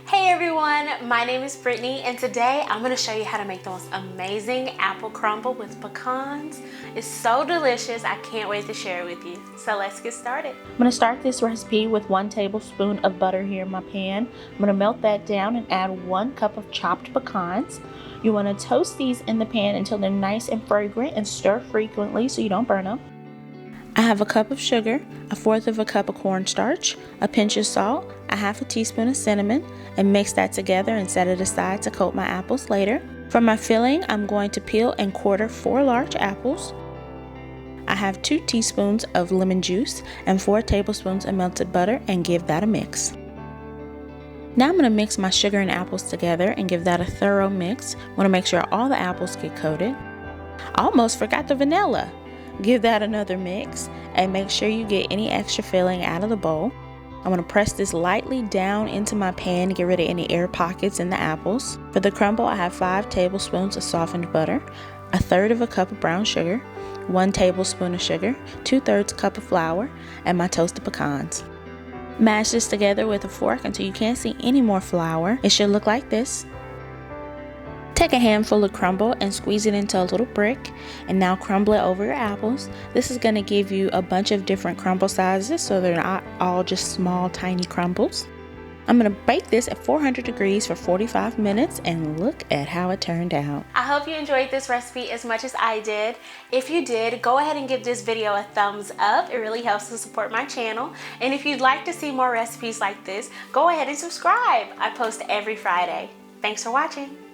Hey everyone, my name is Brittany and today I'm going to show you how to make the most amazing apple crumble with pecans. It's so delicious, I can't wait to share it with you. So let's get started. I'm going to start this recipe with 1 tablespoon of butter here in my pan. I'm going to melt that down and add 1 cup of chopped pecans. You want to toast these in the pan until they're nice and fragrant and stir frequently so you don't burn them. I have a cup of sugar, 1/4 of a cup of cornstarch, a pinch of salt, 1/2 teaspoon of cinnamon, and mix that together and set it aside to coat my apples later. For my filling, I'm going to peel and quarter 4 large apples. I have 2 teaspoons of lemon juice and 4 tablespoons of melted butter and give that a mix. Now I'm going to mix my sugar and apples together and give that a thorough mix. I want to make sure all the apples get coated. I almost forgot the vanilla. Give that another mix and make sure you get any extra filling out of the bowl. I'm going to press this lightly down into my pan to get rid of any air pockets in the apples. For the crumble, I have 5 tablespoons of softened butter, 1/3 of a cup of brown sugar, 1 tablespoon of sugar, 2/3 cup of flour, and my toasted pecans. Mash this together with a fork until you can't see any more flour. It should look like this. Take a handful of crumble and squeeze it into a little brick, and now crumble it over your apples. This is going to give you a bunch of different crumble sizes so they're not all just small tiny crumbles. I'm going to bake this at 400 degrees for 45 minutes and look at how it turned out. I hope you enjoyed this recipe as much as I did. If you did, go ahead and give this video a thumbs up. It really helps to support my channel. And if you'd like to see more recipes like this, go ahead and subscribe. I post every Friday. Thanks for watching.